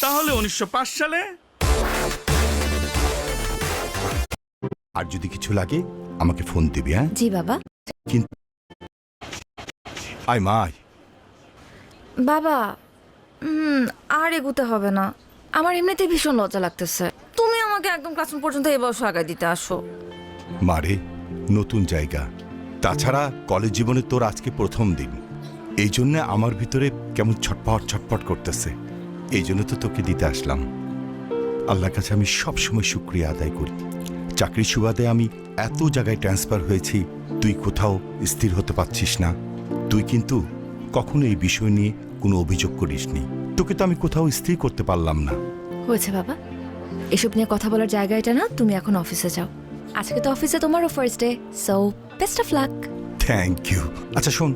তাহলে 1905 সালে। আর যদি কিছু লাগে আমাকে ফোন দিবি। হ্যাঁ জি বাবা। কিন্তু আয় মা আয়। বাবা আর এগুতে হবে না, আমার এমনিতে ভীষণ লজ্জা লাগতেছে। তুমি আমাকে একদম ক্লাসরুম পর্যন্ত এই বয়স আগায় দিতে আসো। মারে নতুন জায়গা, তাছাড়া কলেজ জীবনে তোর আজকে প্রথম দিন, এই জন্য আমার ভিতরে কেমন ছটপট ছটপট করতেছে। এই জন্য তো তোকে দিতে আসলাম। আল্লাহর কাছে আমি সবসময় শুকরিয়া আদায় করি। চাকরির সুবাদে আমি এত জায়গায় ট্রান্সফার হয়েছি, তুই কোথাও স্থির হতে পারছিস না। তুই কিন্তু কখনো এই বিষয় নিয়ে কোনো অভিযোগ করিসনি। তোকে তো আমি কোথাও স্থির করতে পারলাম না। হয়েছে বাবা, এসব নিয়ে কথা বলার জায়গা এটা না। তুমি এখন অফিসে যাও, আজকে তো অফিসে তোমারও first day, so best of luck. Thank you. আচ্ছা শোন,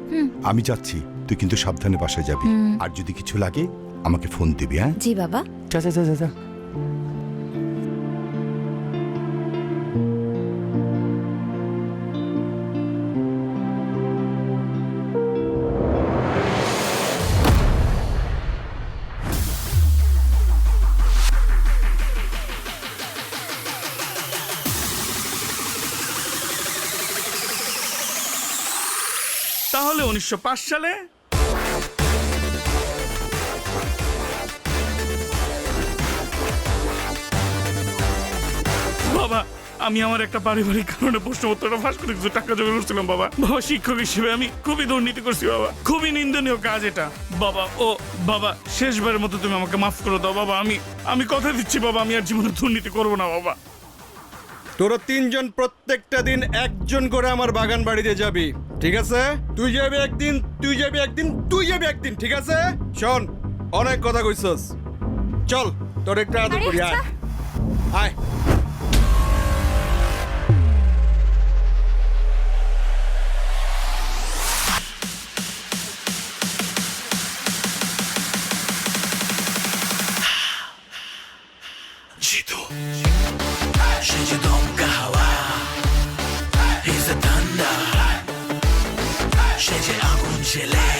আমি যাচ্ছি, তুই কিন্তু সাবধানে বাসায় যাবি। আর যদি কিছু লাগে আমাকে ফোন দিবি। হ্যাঁ জি বাবা। যা যা যা যা যা। তাহলে 1905 সালে। বাবা, আমি আমার একটা পারিবারিক কারণে প্রশ্নপত্রটা ফাঁস করে কিছু টাকা জমা করছিলাম বাবা। বাবা, শিক্ষক হিসেবে আমি খুবই দুর্নীতি করছি বাবা, খুবই নিন্দনীয় কাজ এটা বাবা। ও বাবা, শেষবারের মতো তুমি আমাকে মাফ করে দাও বাবা। আমি কথা দিচ্ছি বাবা, আমি আর জীবনে দুর্নীতি করবো না বাবা। তোরা তিনজন প্রত্যেকটা দিন একজন করে আমার বাগান বাড়িতে যাবি, ঠিক আছে? তুই যাবি একদিন, তুই যাবি একদিন, তুই যাবি একদিন, ঠিক আছে? শোন, অনেক কথা কইছস, চল তোর একটা আদর করি। আয় আয়। Jitu, she's a donka hawa. He's a thunder. She's a agun chile.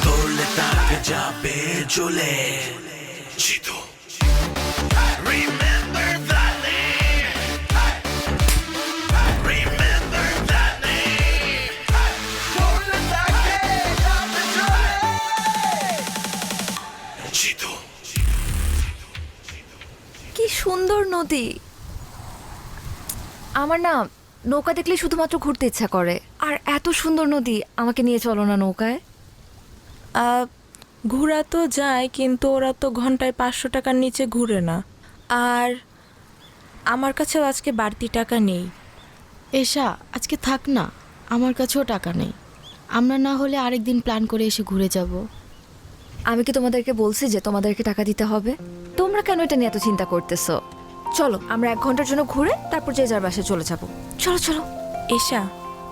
Tole tak jabe jole. Jitu, remember that name. Remember that name. Tole tak jabe jole. Jitu. কি সুন্দর নদী। আমার না নৌকা দেখলে শুধুমাত্র ঘুরতে ইচ্ছা করে। আর এত সুন্দর নদী, আমাকে নিয়ে চলো না নৌকায়। ঘোরা তো যায়, কিন্তু ওরা তো ঘন্টায় 500 টাকার নিচে ঘুরে না। আর আমার কাছেও আজকে বাড়তি টাকা নেই। এশা, আজকে থাক না, আমার কাছেও টাকা নেই। আমরা না হলে আরেকদিন প্ল্যান করে এসে ঘুরে যাব। আমি কি তোমাদেরকে বলছি যে তোমাদেরকে টাকা দিতে হবে? তোমরা কেন এটা নিয়ে এত চিন্তা করতেছো? চলো আমরা 1 ঘন্টার জন্য ঘুরে তারপর যে যার বাসায় চলে যাবো। চলো চলো। এশা,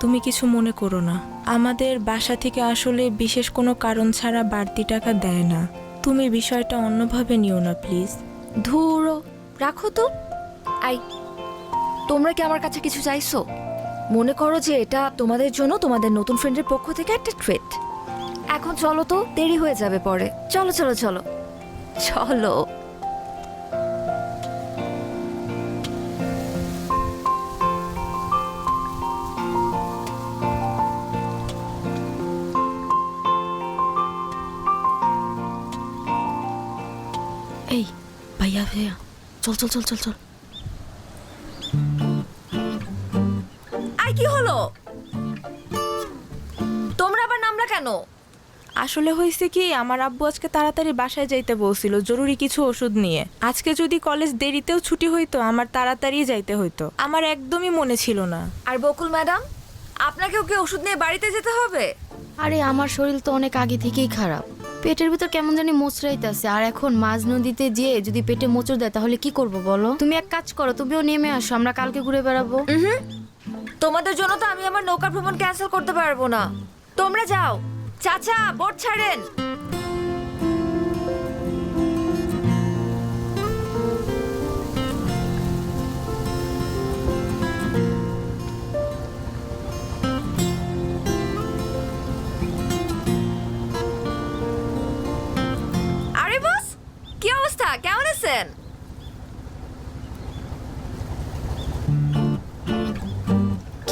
তুমি কিছু মনে করো না, আমাদের বাসা থেকে আসলে বিশেষ কোনো কারণ ছাড়া বাড়তি টাকা দেয় না। তুমি বিষয়টা অন্যভাবে নিও না প্লিজ। ধুরো, রাখো তো। আই, তোমরা কি আমার কাছে কিছু চাইছো? মনে করো যে এটা তোমাদের জন্য তোমাদের নতুন ফ্রেন্ডের পক্ষ থেকে একটা ট্রিট। এখন চলো তো, দেরি হয়ে যাবে পরে। চলো চলো চলো চলো। এই ভাইয়া ভাইয়া, চল চল চল চল চল। আই, কি হলো? তোমরা আবার নামলা কেন? আসলে হয়েছে কি, আমার আব্বু আজকে তাড়াতাড়ি বাসায় যাইতে বলছিল জরুরি কিছু ওষুধ নিয়ে। আজকে যদি কলেজ দেরিতেও ছুটি হইতো, আমার তাড়াতাড়ি যাইতে হইতো। আমার একদমই মনে ছিল না। আর বকুল ম্যাডাম, আপনাকেও কি ওষুধ নিয়ে বাড়িতে যেতে হবে? আরে আমার শরীর তো অনেক আগে থেকেই খারাপ, পেটের ভিতর কেমন জানি মোচড়াইতেছে। আর এখন মাঝ নদীতে যেয়ে যদি পেটে মোচড় দেয় তাহলে কি করব বলো? তুমি এক কাজ করো, তুমিও নেমে আসো, আমরা কালকে ঘুরে বেড়াবো। তোমাদের জন্য তো আমি আমার নৌকা ভ্রমণ ক্যান্সেল করতে পারবো না। তোমরা যাও। চাচা, বোট ছাড়েন। আরে বস,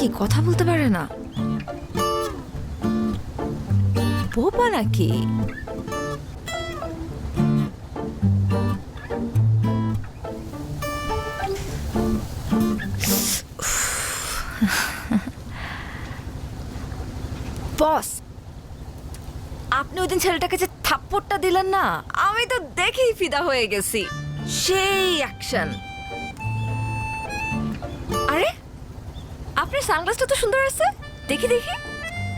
কি কথা বলতে পারে না? বোবা নাকি? বস, আপনি ওই দিন ছেলেটাকে যে থাপ্পড়টা দিলেন না, আমি তো দেখেই ফিদা হয়ে গেছি। সেই অ্যাকশন। আরে আপনার সানগ্লাসটা তো সুন্দর আছে, দেখি দেখি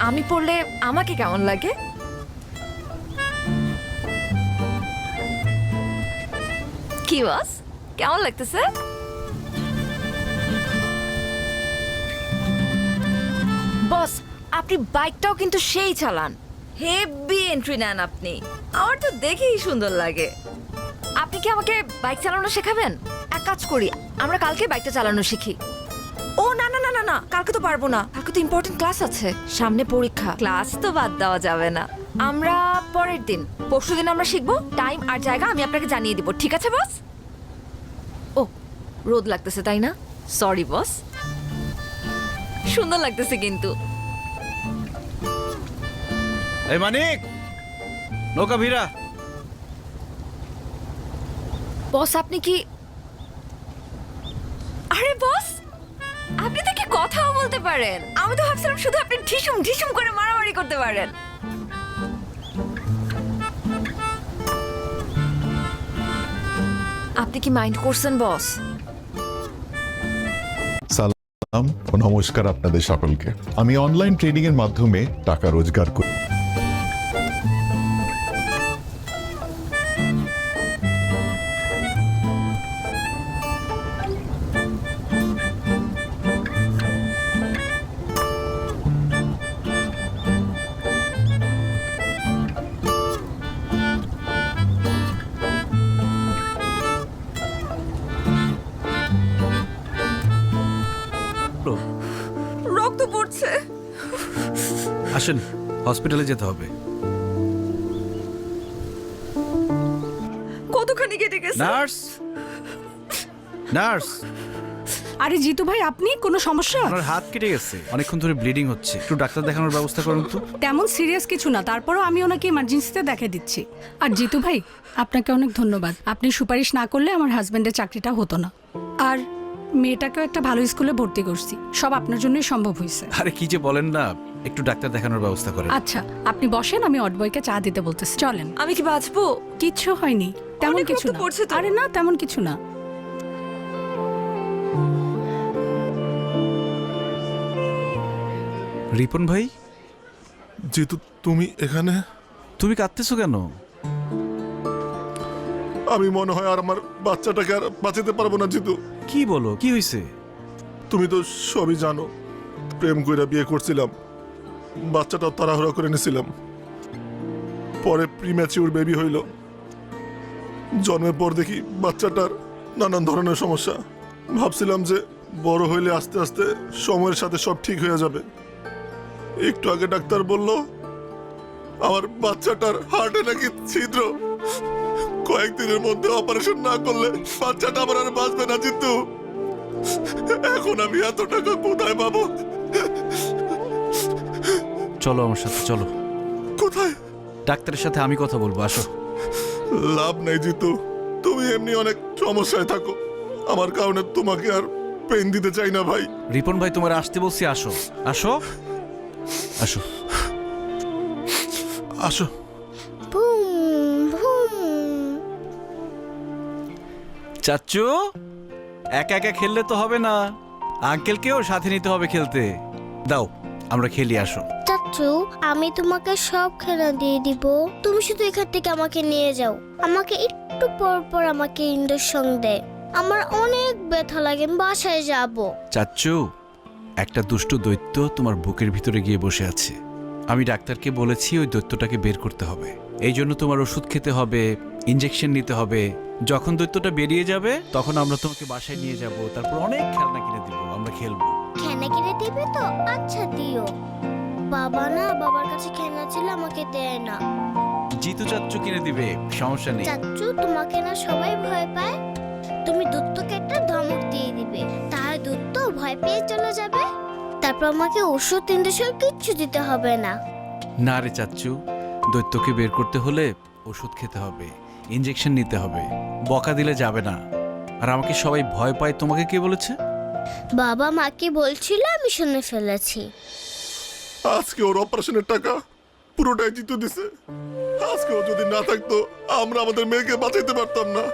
আমি পরলে আমাকে কেমন লাগে। কি বস, কেমন লাগতেছে? বস, আপনি বাইকটাও কিন্তু সেই চালান, হেভি এন্ট্রি নেন আপনি। আমার তো দেখেই সুন্দর লাগে। আপনি কি আমাকে বাইক চালানো শেখাবেন? এক কাজ করি, আমরা কালকে বাইকটা চালানো শিখি। ও না না না না না, কালকে তো পারবো না, কালকে তো ইম্পর্টেন্ট ক্লাস আছে, সামনে পরীক্ষা। ক্লাস তো বাদ দেওয়া যাবে না, আমরা পরের দিন, পরশুদিন আমরা শিখবো। টাইম আর জায়গা আমি আপনাকে জানিয়ে দিব, ঠিক আছে বস? ও, রোদ লাগতেছে তাই না? Sorry boss. সুন্দর লাগতেছে কিন্তু। এই মানিক, নৌকা ভিড়া। বস আপনি কি, আরে বস আপনি তো কি কথাও বলতে পারেন। আমি তো ভাবছিলাম শুধু আপনি ঢিসুম ঢিসুম করে মারামারি করতে পারেন। আপনি কি মাইন্ড করছেন বস? সালাম ও নমস্কার আপনাদের সকলকে। আমি অনলাইন ট্রেডিং এর মাধ্যমে টাকা রোজগার করি। রক্ত পড়ছে। আসেন, হসপিটালে যেতে হবে। কতখানি কেটে গেছে? নার্স, নার্স, আরে জিতু ভাই, আপনি কোনো সমস্যা? আপনার হাত কেটে গেছে, অনেকক্ষণ ধরে ব্লিডিং হচ্ছে, একটু ডাক্তার দেখানোর ব্যবস্থা করুন তো। তেমন সিরিয়াস কিছু না, তারপরও আমি ওনাকে ইমার্জেন্সিতে দেখে দিচ্ছি। আর জিতু ভাই, আপনাকে অনেক ধন্যবাদ। আপনি সুপারিশ না করলে আমার হাজবেন্ডের চাকরিটা হতো না। আর মেয়েটাকেও একটা ভালো স্কুলে ভর্তি করছি, সব আপনার জন্যই সম্ভব হয়েছে। আরে কি যে বলেন না, একটু ডাক্তার দেখানোর ব্যবস্থা করেন। আচ্ছা আপনি বসেন, আমি অডবয়কে চা দিতে বলতেছি। চলেন। আমি কি বাঁচবো? কিচ্ছু হয়নি, তেমন অনেক কিছু রক্ত না। পড়ছে তো। আরে না, তেমন কিছু না। রিপন ভাই, জিতু, তুমি এখানে? তুমি কাঁদতেছো কেন? আমি মনে হয় আর আমার বাচ্চাটাকে আর বাঁচাতে পারবো না জিতু। কি বলো, কি হয়েছে? তুমি তো সবই জানো, প্রেম কইরা বিয়ে করছিলাম, বাচ্চাটাও তাড়াহুড়া করে নিছিলাম, পরে প্রিম্যাচিউর বেবি হইল। জন্মের পর দেখি বাচ্চাটার নানান ধরনের সমস্যা। ভাবছিলাম যে বড় হইলে আস্তে আস্তে সময়ের সাথে সব ঠিক হয়ে যাবে। একটু আগে ডাক্তার বলল আমার বাচ্চাটার হার্টে নাকি ছিদ্র, কয়েকদিনের মধ্যে অপারেশন না করলে বাচ্চাটা আমার আর বাঁচবে না জিতু। এখন আমি এত টাকা কোথায় পাবো? চলো আমার সাথে, চলো। কোথায়? ডাক্তারের সাথে আমি কথা বলবো, আসো। লাভ নাই জিতু, তুমি এমনি অনেক সমস্যায় থাকো, আমার কারণে তোমাকে আর পেন দিতে চাই না ভাই। রিপন ভাই, তোমার আসতে বলছি, আসো আসো আসো আসো। চাচ্চু, একা একা খেললে তো হবে না, আঙ্কেলকেও সাথে নিতে হবে খেলতে। দাও আমরা খেলি, আসো। চাচ্চু, আমি তোমাকে সব খেলা দিয়ে দিব, তুমি শুধু এখান থেকে আমাকে নিয়ে যাও। আমাকে একটু পর পর আমাকে ইঞ্জেকশন দে, আমার অনেক ব্যথা লাগে, আমি বাসায় যাব। চাচ্চু, একটা দুষ্টু দৈত্য তোমার বুকের ভিতরে গিয়ে বসে আছে। আমি ডাক্তারকে বলেছি ওই দৈত্যটাকে বের করতে হবে, এই জন্য তোমার ওষুধ খেতে হবে, ইনজেকশন নিতে হবে। যখন দৈত্যটা বেরিয়ে যাবে তখন আমরা তোমাকে বাসায় নিয়ে যাব, তারপর অনেক খেলনা কিনে দিব, আমরা খেলবো। খেলনা কিনে দিবে তো? আচ্ছা দিও। বাবা না, বাবার কাছে খেলনা ছিল, আমাকে দেয় না। জিতু চাচ্চু কিনে দিবে, সমস্যা নেই। চাচ্চু, তোমাকে না সবাই ভয় পায়, তুমি দূতকে একটা ধমক দিয়ে দিবে, তাহলে দূত ভয় পেয়ে চলে যাবে, তার তারপর আমাকে ওষুধ ইঞ্জেকশন কিচ্ছু দিতে হবে না। না রে চাচ্চু, দৈত্যকে বের করতে হলে ওষুধ খেতে হবে, ইঞ্জেকশন নিতে হবে, বকা দিলে যাবে না। আর আমাকে সবাই ভয় পায়, তোমাকে কে বলেছে? বাবা মাকে বলছিল, আমি শুনে ফেলেছি। আজকে ওর অপারেশনের টাকা পুরোটাই জিতু দিছে। আজকে ও যদি না থাকতো আমরা আমাদের মেয়েকে বাঁচাইতে পারতাম না।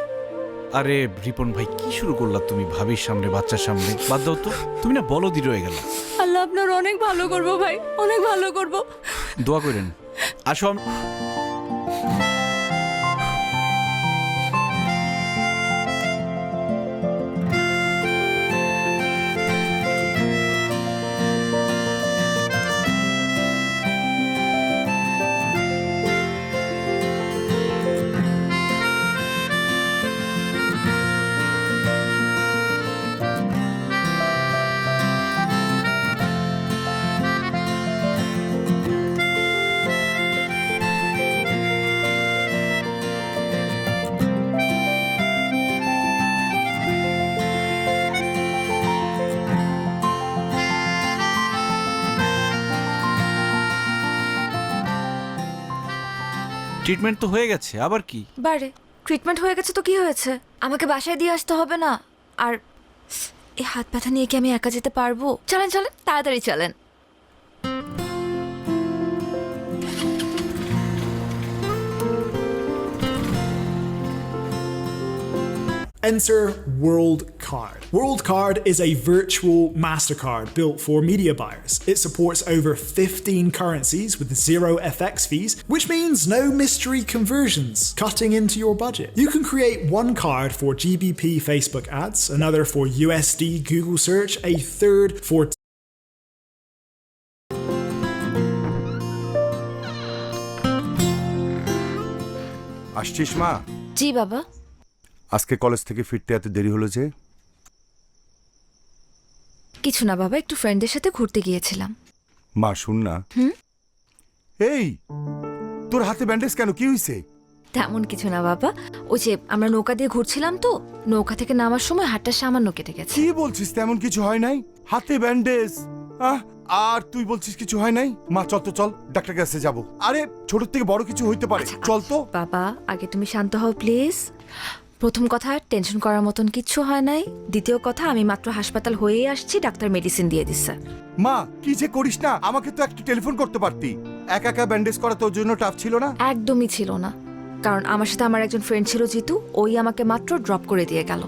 আরে রিপন ভাই, কি শুরু করলা তুমি? ভাবির সামনে, বাচ্চার সামনে বাদ দাও তো, তুমি না বলদই রয়ে গেল। আল্লাহ আপনার অনেক ভালো করবো ভাই, অনেক ভালো করবো। দোয়া করেন। আসো ট্রিটমেন্ট তো হয়ে গেছে, আবার কি? বারে ট্রিটমেন্ট হয়ে গেছে তো কি হয়েছে? আমাকে বাসায় দিয়ে আসতে হবে না? আর এই হাত ব্যথা নিয়ে কি আমি একা যেতে পারবো? চলেন চলেন, তাড়াতাড়ি চলেন। Enter World Card. World Card is a virtual MasterCard built for media buyers. It supports over 15 currencies with zero FX fees, which means no mystery conversions, cutting into your budget. You can create one card for GBP Facebook ads, another for USD Google search, a third for আসছিস মা? জি বাবা। আজকে college থেকে ফিরতে এত দেরি হলো যে? কিছু না বাবা, একটু ফ্রেন্ডদের সাথে ঘুরতে গিয়েছিলাম। মা শুন না। এই তোর হাতে ব্যান্ডেজ কেন, কি হয়েছে? তেমন কিছু না বাবা, ওই যে আমরা নৌকা দিয়ে ঘুরছিলাম তো, নৌকা থেকে নামার সময় হাতটা সামান্য কেটে গেছে। কি বলছিস? তেমন কিছু হয় নাই, হাতে ব্যান্ডেজ। আর তুই বলছিস কিছু হয় নাই? মা চল তো, চল ডাক্তার কাছে যাবো। আরে ছোট থেকে বড় কিছু হইতে পারে, চল তো। বাবা আগে তুমি শান্ত হও প্লিজ। প্রথম কথা, টেনশন করার মতন কিচ্ছু হয় নাই। দ্বিতীয় কথা, আমি মাত্র হাসপাতাল হয়েই আসছি, ডাক্তার মেডিসিন দিয়ে দিচ্ছে। মা কি যে করিস না, আমাকে তো একটু টেলিফোন করতে পারতি। একা একা ব্যান্ডেজ করা তোর জন্য টাফ ছিল না? একদমই ছিল না, কারণ আমার সাথে আমার একজন ফ্রেন্ড ছিল জিতু, ওই আমাকে মাত্র ড্রপ করে দিয়ে গেল।